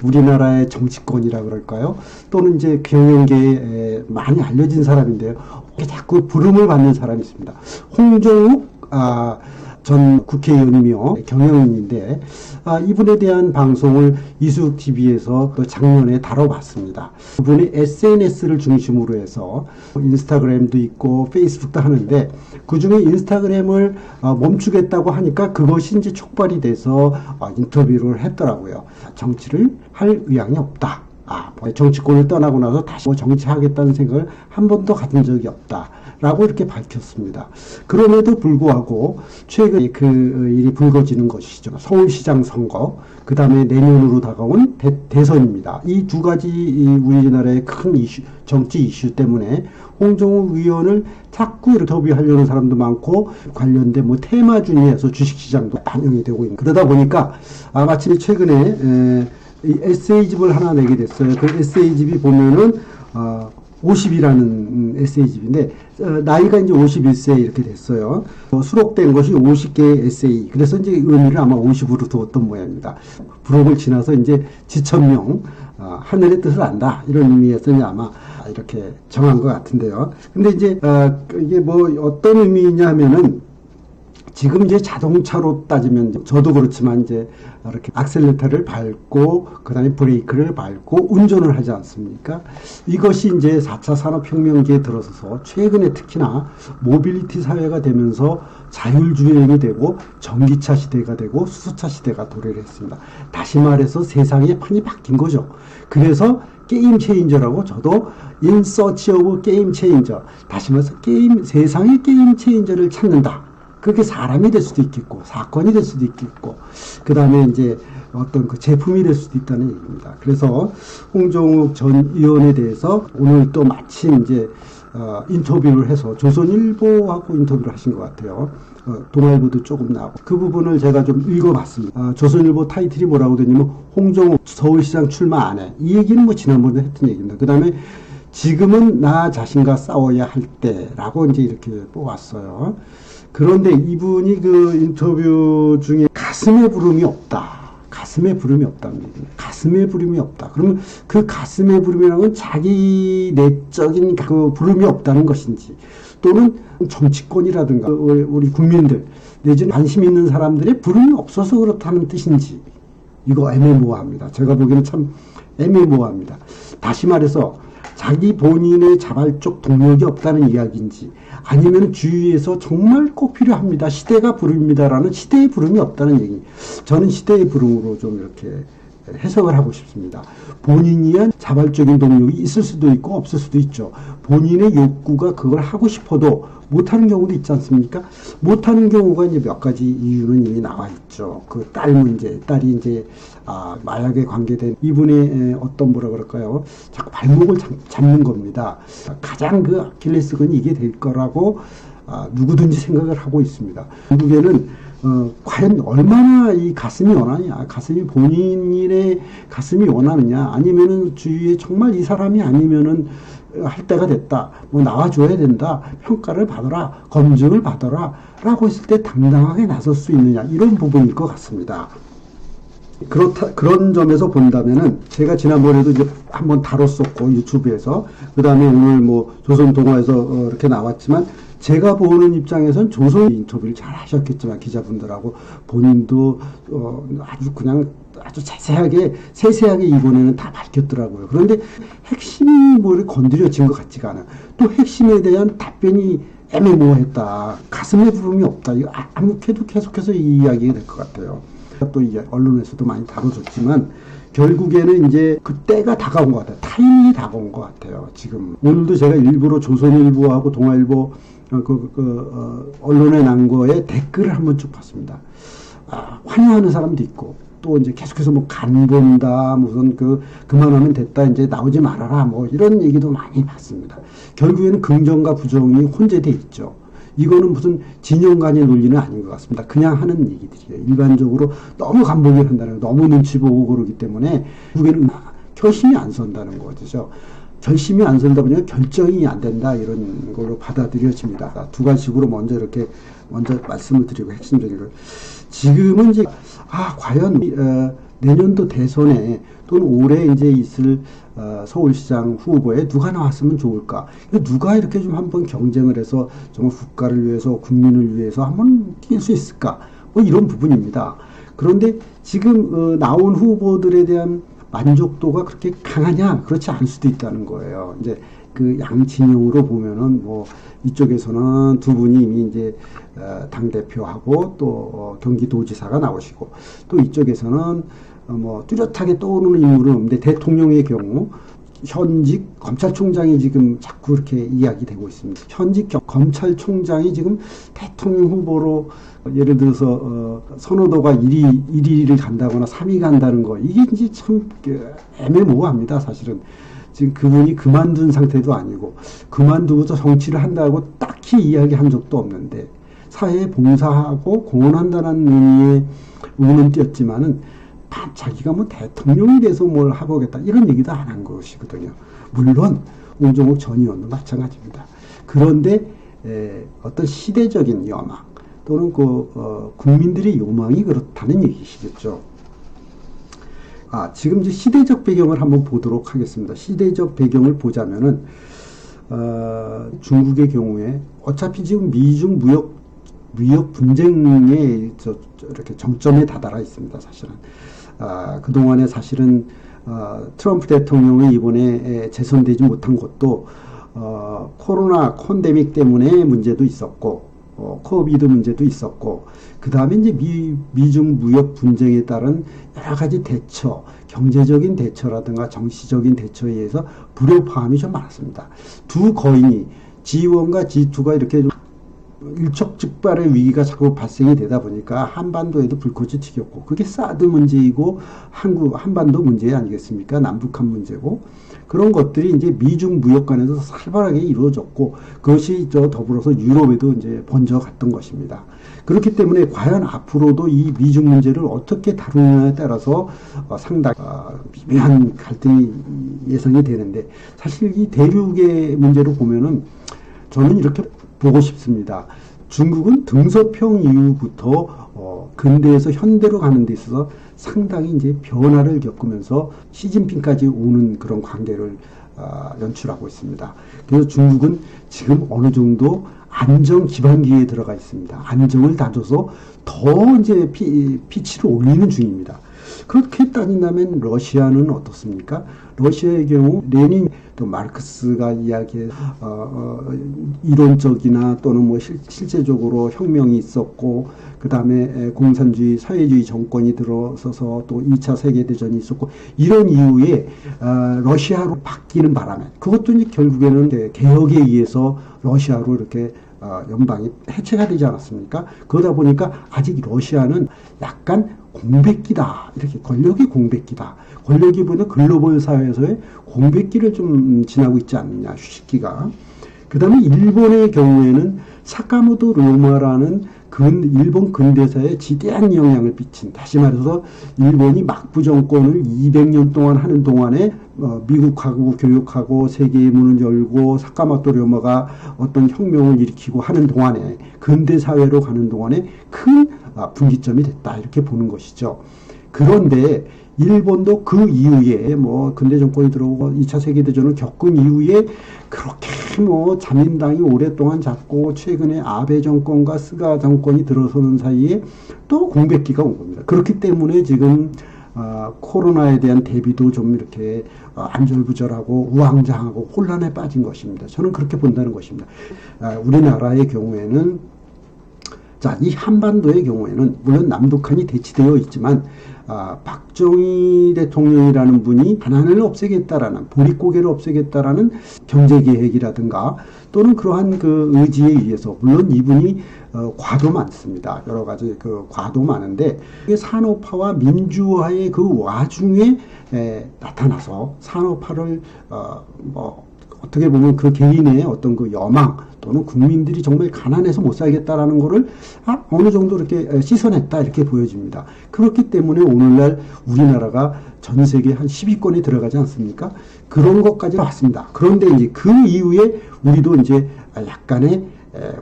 우리나라의 정치권이라 그럴까요? 또는 이제 경영계에 많이 알려진 사람인데요. 자꾸 부름을 받는 사람이 있습니다. 홍정욱 전 국회의원이며 경영인인데 이분에 대한 방송을 이수욱 TV에서 작년에 다뤄봤습니다. 이분이 SNS를 중심으로 해서 인스타그램도 있고 페이스북도 하는데 그중에 인스타그램을 멈추겠다고 하니까 그것이 이제 촉발이 돼서 인터뷰를 했더라고요. 정치를 할 의향이 없다. 정치권을 떠나고 나서 다시 정치하겠다는 생각을 한 번도 가진 적이 없다. 라고 이렇게 밝혔습니다. 그럼에도 불구하고 최근 그 일이 불거지는 것이죠. 서울시장 선거, 그 다음에 내년으로 다가온 대선입니다. 이 두 가지 우리나라의 큰 이슈, 정치 이슈 때문에 홍정욱 의원을 자꾸 인터뷰하려는 사람도 많고 관련된 테마주의에서 주식시장도 반영이 되고 있는. 그러다 보니까 마침 최근에 이 에세이집을 하나 내게 됐어요. 그 에세이집이 보면은 50이라는 에세이집인데 나이가 이제 51세 이렇게 됐어요. 수록된 것이 50개의 에세이. 그래서 이제 의미를 아마 50으로 두었던 모양입니다. 부록을 지나서 이제 지천명 하늘의 뜻을 안다 이런 의미에서 이제 아마 이렇게 정한 것 같은데요. 근데 이제 이게 어떤 의미냐 하면은 지금 이제 자동차로 따지면 저도 그렇지만 이제 이렇게 악셀레터를 밟고 그다음에 브레이크를 밟고 운전을 하지 않습니까? 이것이 이제 4차 산업혁명기에 들어서서 최근에 특히나 모빌리티 사회가 되면서 자율주행이 되고 전기차 시대가 되고 수소차 시대가 도래를 했습니다. 다시 말해서 세상의 판이 바뀐 거죠. 그래서 게임 체인저라고 저도 in search of 게임 체인저 다시 말해서 세상의 게임 체인저를 찾는다. 그렇게 사람이 될 수도 있겠고, 사건이 될 수도 있겠고, 그 다음에 이제 어떤 그 제품이 될 수도 있다는 얘기입니다. 그래서 홍정욱 전 의원에 대해서 오늘 또 마침 이제 인터뷰를 해서 조선일보하고 인터뷰를 하신 것 같아요. 동아일보도 조금 나오고 그 부분을 제가 좀 읽어봤습니다. 조선일보 타이틀이 뭐라고 되냐면 홍정욱 서울시장 출마 안 해. 이 얘기는 지난번에 했던 얘기입니다. 그 다음에 지금은 나 자신과 싸워야 할 때라고 이제 이렇게 뽑았어요. 그런데 이분이 그 인터뷰 중에 가슴에 부름이 없다. 가슴에 부름이 없답니다. 가슴에 부름이 없다. 그러면 그 가슴에 부름이라는 건 자기 내적인 그 부름이 없다는 것인지 또는 정치권이라든가 우리 국민들 내지는 관심 있는 사람들의 부름이 없어서 그렇다는 뜻인지 이거 애매모호합니다. 제가 보기에는 참 애매모호합니다. 다시 말해서 자기 본인의 자발적 동력이 없다는 이야기인지 아니면 주위에서 정말 꼭 필요합니다. 시대가 부릅니다라는 시대의 부름이 없다는 얘기. 저는 시대의 부름으로 좀 이렇게 해석을 하고 싶습니다. 본인이 한 자발적인 동력이 있을 수도 있고 없을 수도 있죠. 본인의 욕구가 그걸 하고 싶어도 못하는 경우도 있지 않습니까? 못하는 경우가 이제 몇 가지 이유는 이미 나와 있죠. 그 딸 문제, 딸이 이제 마약에 관계된 이분의 어떤 뭐라 그럴까요? 자꾸 발목을 잡는 겁니다. 가장 그 아킬레스건이 이게 될 거라고 누구든지 생각을 하고 있습니다. 결국에는 과연 얼마나 이 가슴이 원하냐, 본인의 가슴이 원하느냐, 아니면은 주위에 정말 이 사람이 아니면은 할 때가 됐다, 나와줘야 된다, 평가를 받아라, 검증을 받아라, 라고 했을 때 당당하게 나설 수 있느냐, 이런 부분일 것 같습니다. 그런 점에서 본다면은, 제가 지난번에도 이제 한번 다뤘었고, 유튜브에서, 그 다음에 오늘 조선동화에서 이렇게 나왔지만, 제가 보는 입장에선 조선 인터뷰를 잘 하셨겠지만 기자분들하고 본인도 아주 세세하게 이번에는 다 밝혔더라고요. 그런데 핵심이 건드려진 것 같지가 않아요. 또 핵심에 대한 답변이 애매모호했다. 가슴에 부름이 없다. 이거 아무래도 계속해서 이 이야기가 될 것 같아요. 또 이제 언론에서도 많이 다뤄졌지만 결국에는 이제 그 때가 다가온 것 같아요. 타이밍이 다가온 것 같아요. 지금 오늘도 제가 일부러 조선일보하고 동아일보 언론에 난 거에 댓글을 한번 쭉 봤습니다. 환영하는 사람도 있고, 또 이제 계속해서 간 본다, 그만하면 됐다, 이제 나오지 말아라, 이런 얘기도 많이 봤습니다. 결국에는 긍정과 부정이 혼재돼 있죠. 이거는 무슨 진영 간의 논리는 아닌 것 같습니다. 그냥 하는 얘기들이에요. 일반적으로 너무 간보기를 한다는 거, 너무 눈치 보고 그러기 때문에 결국에는 결심이 안 선다는 거죠. 결심이 안 선다 보니까 결정이 안 된다, 이런 걸로 받아들여집니다. 두 가지식으로 먼저 말씀을 드리고 핵심적인 걸. 지금은 이제, 과연, 내년도 대선에 또는 올해 이제 있을 서울시장 후보에 누가 나왔으면 좋을까? 누가 이렇게 좀 한번 경쟁을 해서 정말 국가를 위해서 국민을 위해서 한번 뛸 수 있을까? 뭐 이런 부분입니다. 그런데 지금 나온 후보들에 대한 만족도가 그렇게 강하냐? 그렇지 않을 수도 있다는 거예요. 이제 그 양진영으로 보면은 뭐 이쪽에서는 두 분이 이미 이제 당 대표하고 또 경기도지사가 나오시고 또 이쪽에서는 뭐 뚜렷하게 떠오르는 인물은 없는데 대통령의 경우 현직 검찰총장이 지금 자꾸 이렇게 이야기되고 있습니다. 현직 검찰총장이 지금 대통령 후보로 예를 들어서 선호도가 1위를 간다거나 3위 간다는 거 이게 이제 참 애매모호합니다. 사실은 지금 그분이 그만둔 상태도 아니고 그만두고서 정치를 한다고 딱히 이야기한 적도 없는데 사회에 봉사하고 공헌한다는 의미의 운은 띄었지만은 자기가 뭐 대통령이 돼서 뭘 해보겠다 이런 얘기도 안 한 것이거든요. 물론 홍정욱 전 의원도 마찬가지입니다. 그런데 어떤 시대적인 여망 또는 국민들의 요망이 그렇다는 얘기시겠죠. 지금 이제 시대적 배경을 한번 보도록 하겠습니다. 시대적 배경을 보자면은 중국의 경우에 어차피 지금 미중 무역 분쟁에 이렇게 정점에 다다라 있습니다. 사실은 그동안에 사실은 트럼프 대통령이 이번에 재선되지 못한 것도 코로나 콘데믹 때문에 문제도 있었고 코비드 문제도 있었고 그 다음에 이제 미중 무역 분쟁에 따른 여러 가지 대처, 경제적인 대처라든가 정치적인 대처에 의해서 불협화음이 좀 많았습니다. 두 거인이 G1과 G2가 이렇게 일촉즉발의 위기가 자꾸 발생이 되다 보니까 한반도에도 불꽃이 튀겼고 그게 사드 문제이고 한반도 문제 아니겠습니까? 남북한 문제고 그런 것들이 이제 미중 무역 간에서 살벌하게 이루어졌고 그것이 더불어서 유럽에도 이제 번져갔던 것입니다. 그렇기 때문에 과연 앞으로도 이 미중 문제를 어떻게 다루느냐에 따라서 상당히 미묘한 갈등이 예상이 되는데 사실 이 대륙의 문제로 보면은 저는 이렇게 보고 싶습니다. 중국은 등소평 이후부터 근대에서 현대로 가는 데 있어서 상당히 이제 변화를 겪으면서 시진핑까지 오는 그런 관계를 연출하고 있습니다. 그래서 중국은 지금 어느 정도 안정 기반기에 들어가 있습니다. 안정을 다져서 더 이제 피치를 올리는 중입니다. 그렇게 따진다면 러시아는 어떻습니까? 러시아의 경우 레닌 또 마르크스가 이야기해 이론적이나 또는 뭐 실제적으로 혁명이 있었고 그 다음에 공산주의 사회주의 정권이 들어서서 또 2차 세계대전이 있었고 이런 이후에 러시아로 바뀌는 바람에 그것도 이제 결국에는 개혁에 의해서 러시아로 이렇게 연방이 해체가 되지 않았습니까? 그러다 보니까 아직 러시아는 약간 공백기다. 이렇게 권력의 공백기다. 권력이 보는 글로벌 사회에서의 공백기를 좀 지나고 있지 않느냐, 휴식기가. 그 다음에 일본의 경우에는 사카모토 료마라는 일본 근대사에 지대한 영향을 미친, 다시 말해서 일본이 막부 정권을 200년 동안 하는 동안에 미국하고 교역하고 세계의 문을 열고 사카모토 료마가 어떤 혁명을 일으키고 하는 동안에 근대사회로 가는 동안에 큰 분기점이 됐다 이렇게 보는 것이죠. 그런데 일본도 그 이후에 뭐 근대 정권이 들어오고 2차 세계대전을 겪은 이후에 그렇게 뭐 자민당이 오랫동안 잡고 최근에 아베 정권과 스가 정권이 들어서는 사이에 또 공백기가 온 겁니다. 그렇기 때문에 지금 코로나에 대한 대비도 좀 이렇게 안절부절하고 우왕좌왕하고 혼란에 빠진 것입니다. 저는 그렇게 본다는 것입니다. 우리나라의 경우에는 이 한반도의 경우에는 물론 남북한이 대치되어 있지만 박정희 대통령이라는 분이 가난을 없애겠다라는 보릿고개를 없애겠다라는 경제계획이라든가 또는 그러한 그 의지에 의해서 물론 이분이 과도 많습니다. 여러 가지 그 과도 많은데 산업화와 민주화의 그 와중에 나타나서 산업화를 어떻게 보면 그 개인의 어떤 그 여망 또는 국민들이 정말 가난해서 못 살겠다라는 거를 어느 정도 이렇게 씻어냈다 이렇게 보여집니다. 그렇기 때문에 오늘날 우리나라가 전 세계 한 10위권에 들어가지 않습니까? 그런 것까지 왔습니다. 그런데 이제 그 이후에 우리도 이제 약간의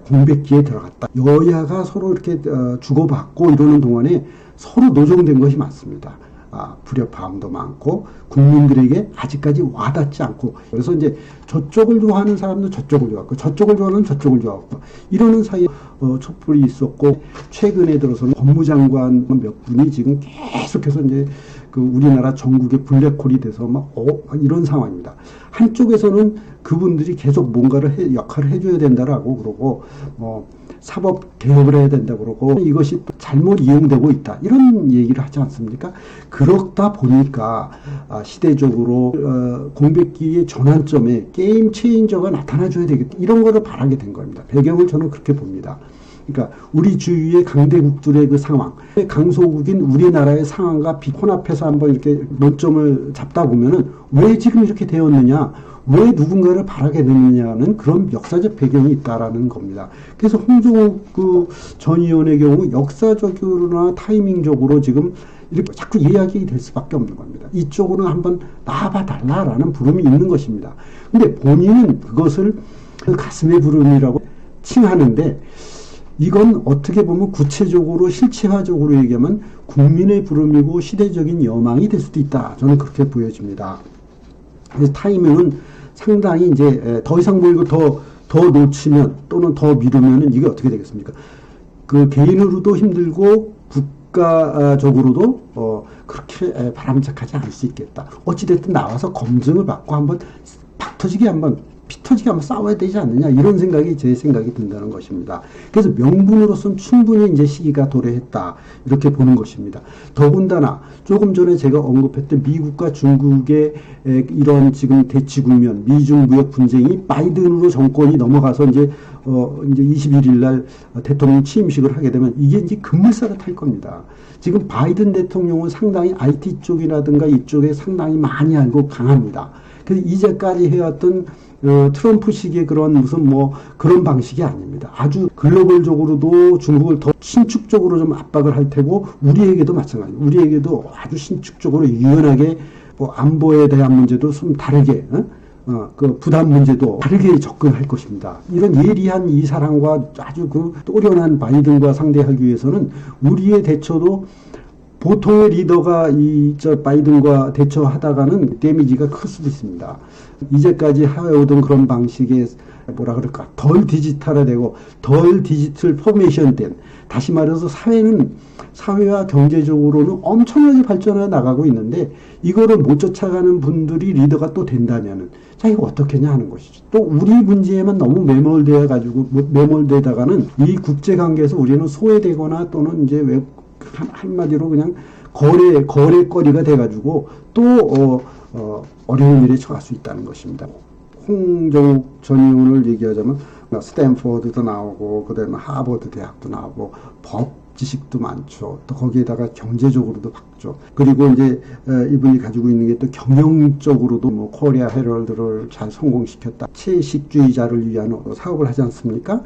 공백기에 들어갔다. 여야가 서로 이렇게 주고받고 이러는 동안에 서로 노정된 것이 많습니다. 불협화음도 많고 국민들에게 아직까지 와닿지 않고 그래서 이제 저쪽을 좋아하는 사람도 저쪽을 좋아하고 저쪽을 좋아하는 저쪽을 좋아하고 이러는 사이에 촛불이 있었고 최근에 들어서는 법무장관 몇 분이 지금 계속해서 이제 그 우리나라 전국의 블랙홀이 돼서 막 이런 상황입니다. 한쪽에서는 그분들이 계속 뭔가를 역할을 해줘야 된다라고 그러고 사법 개혁을 해야 된다고 그러고 이것이 잘못 이용되고 있다 이런 얘기를 하지 않습니까? 그렇다 보니까 시대적으로 공백기의 전환점에 게임 체인저가 나타나줘야 되겠다 이런 거를 바라게 된 겁니다. 배경을 저는 그렇게 봅니다. 그러니까 우리 주위의 강대국들의 그 상황, 강소국인 우리나라의 상황과 혼합해서 한번 이렇게 논점을 잡다 보면은 왜 지금 이렇게 되었느냐, 왜 누군가를 바라게 되느냐는 그런 역사적 배경이 있다라는 겁니다. 그래서 홍종욱 전 의원의 경우 역사적으로나 타이밍적으로 지금 이렇게 자꾸 이야기 될 수밖에 없는 겁니다. 이쪽으로 한번 나와봐 달라라는 부름이 있는 것입니다. 근데 본인은 그것을 그 가슴의 부름이라고 칭하는데 이건 어떻게 보면 구체적으로 실체화적으로 얘기하면 국민의 부름이고 시대적인 여망이 될 수도 있다. 저는 그렇게 보여집니다. 그래서 타이밍은 상당히 이제 더 이상 뭐 이거 더 놓치면 또는 더 미루면은 이게 어떻게 되겠습니까? 그 개인으로도 힘들고 국가적으로도 그렇게 바람직하지 않을 수 있겠다. 어찌됐든 나와서 검증을 받고 한번 피 터지게 한번 싸워야 되지 않느냐 이런 생각이 제 생각이 든다는 것입니다. 그래서 명분으로서는 충분히 이제 시기가 도래했다 이렇게 보는 것입니다. 더군다나 조금 전에 제가 언급했던 미국과 중국의 이런 지금 대치 국면, 미중 무역 분쟁이 바이든으로 정권이 넘어가서 이제 21일 날 대통령 취임식을 하게 되면 이게 이제 급물살을 탈 겁니다. 지금 바이든 대통령은 상당히 IT 쪽이라든가 이쪽에 상당히 많이 알고 강합니다. 그래서 이제까지 해왔던 트럼프 식의 그런 무슨 그런 방식이 아닙니다. 아주 글로벌적으로도 중국을 더 신축적으로 좀 압박을 할 테고 우리에게도 마찬가지입니다. 우리에게도 아주 신축적으로 유연하게 안보에 대한 문제도 좀 다르게 그 부담 문제도 다르게 접근할 것입니다. 이런 예리한 이 사람과 아주 그 또련한 바이든과 상대하기 위해서는 우리의 대처도 보통의 리더가 바이든과 대처하다가는 데미지가 클 수도 있습니다. 이제까지 해오던 그런 방식의 덜 디지털화되고 덜 디지털 포메이션 된 다시 말해서 사회와 경제적으로는 엄청나게 발전해 나가고 있는데 이거를 못 쫓아가는 분들이 리더가 또 된다면은 자 이거 어떻게냐 하는 것이죠. 또 우리 문제에만 너무 매몰되다가는 이 국제 관계에서 우리는 소외되거나 또는 이제 한마디로 그냥 거래거리가 돼가지고 또 어려운 일에 처할 수 있다는 것입니다. 홍정욱 전 의원을 얘기하자면 스탠포드도 나오고 그다음에 하버드 대학도 나오고 법 지식도 많죠. 또 거기에다가 경제적으로도 박죠. 그리고 이제 이분이 가지고 있는 게 또 경영적으로도 코리아 헤럴드를 잘 성공시켰다. 채식주의자를 위한 사업을 하지 않습니까?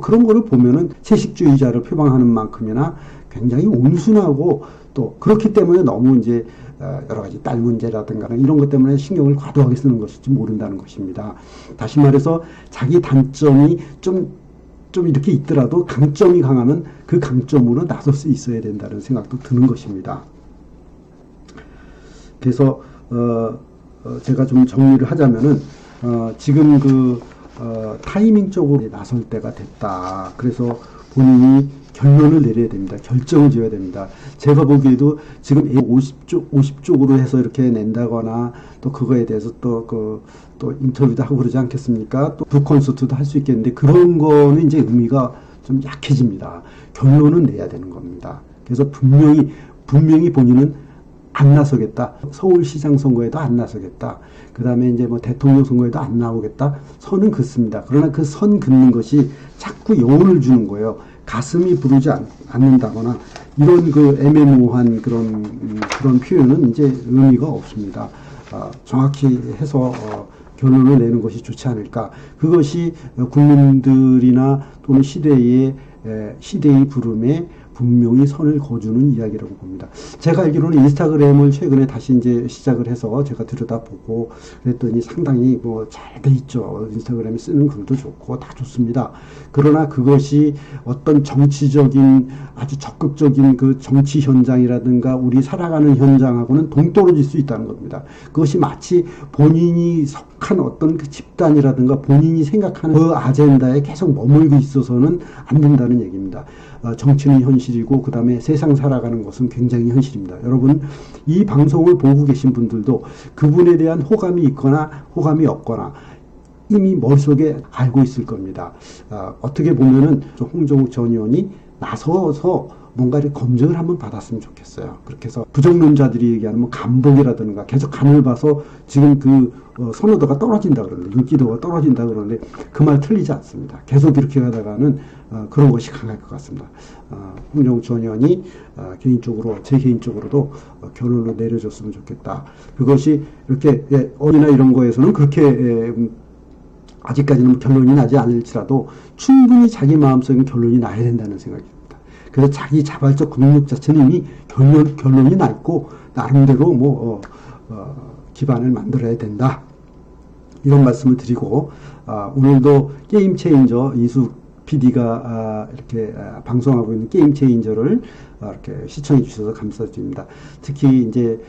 그런 거를 보면은 채식주의자를 표방하는 만큼이나 굉장히 온순하고 또 그렇기 때문에 너무 이제 여러 가지 딸 문제라든가 이런 것 때문에 신경을 과도하게 쓰는 것일지 모른다는 것입니다. 다시 말해서 자기 단점이 좀 이렇게 있더라도 강점이 강하면 그 강점으로 나설 수 있어야 된다는 생각도 드는 것입니다. 그래서 제가 좀 정리를 하자면은 지금 타이밍적으로 나설 때가 됐다. 그래서 본인이 결론을 내려야 됩니다. 결정을 지어야 됩니다. 제가 보기에도 지금 50쪽으로 해서 이렇게 낸다거나 또 그거에 대해서 또 인터뷰도 하고 그러지 않겠습니까? 또 북콘서트도 할 수 있겠는데 그런 거는 이제 의미가 좀 약해집니다. 결론은 내야 되는 겁니다. 그래서 분명히 본인은 안 나서겠다. 서울시장 선거에도 안 나서겠다. 그 다음에 이제 대통령 선거에도 안 나오겠다. 선은 긋습니다. 그러나 그 선 긋는 것이 자꾸 영혼을 주는 거예요. 가슴이 부르지 않는다거나 이런 애매모호한 그런 표현은 이제 의미가 없습니다. 정확히 해서 결론을 내는 것이 좋지 않을까. 그것이 국민들이나 또는 시대의 부름에 분명히 선을 그어주는 이야기라고 봅니다. 제가 알기로는 인스타그램을 최근에 다시 이제 시작을 해서 제가 들여다보고 그랬더니 상당히 뭐 잘 돼 있죠. 인스타그램에 쓰는 글도 좋고 다 좋습니다. 그러나 그것이 어떤 정치적인 아주 적극적인 그 정치 현장이라든가 우리 살아가는 현장하고는 동떨어질 수 있다는 겁니다. 그것이 마치 본인이 속한 어떤 그 집단이라든가 본인이 생각하는 그 아젠다에 계속 머물고 있어서는 안 된다는 얘기입니다. 정치는 현실이고 그 다음에 세상 살아가는 것은 굉장히 현실입니다. 여러분 이 방송을 보고 계신 분들도 그분에 대한 호감이 있거나 호감이 없거나 이미 머릿속에 알고 있을 겁니다. 어떻게 보면은 홍정욱 전 의원이 나서서 뭔가를 검증을 한번 받았으면 좋겠어요. 그렇게 해서 부정론자들이 얘기하는 뭐 간복이라든가 계속 간을 봐서 지금 그 선호도가 떨어진다 그러는데 인기도가 떨어진다 그러는데 그 말 틀리지 않습니다. 계속 이렇게 가다가는 그런 것이 강할 것 같습니다. 홍정욱 전 의원이 개인적으로 제 개인적으로도 결론을 내려줬으면 좋겠다. 그것이 이렇게 어디나 이런 거에서는 그렇게 아직까지는 결론이 나지 않을지라도 충분히 자기 마음속에 결론이 나야 된다는 생각입니다. 그래서 자기 자발적 능력 자체는 이미 결론이 나 있고 나름대로 기반을 만들어야 된다. 이런 말씀을 드리고 오늘도 게임 체인저 이수 PD가 이렇게 방송하고 있는 게임 체인저를 이렇게 시청해 주셔서 감사드립니다. 특히 이제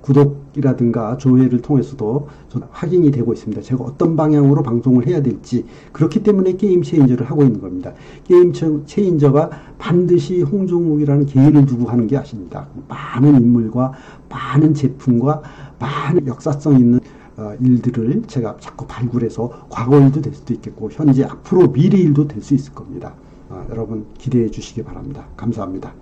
구독이라든가 조회를 통해서도 확인이 되고 있습니다. 제가 어떤 방향으로 방송을 해야 될지 그렇기 때문에 게임 체인저를 하고 있는 겁니다. 게임 체인저가 반드시 홍정욱이라는 개인을 두고 하는 게 아닙니다. 많은 인물과 많은 제품과 많은 역사성 있는 일들을 제가 자꾸 발굴해서 과거 일도 될 수도 있겠고 현재 앞으로 미래 일도 될 수 있을 겁니다. 여러분 기대해 주시기 바랍니다. 감사합니다.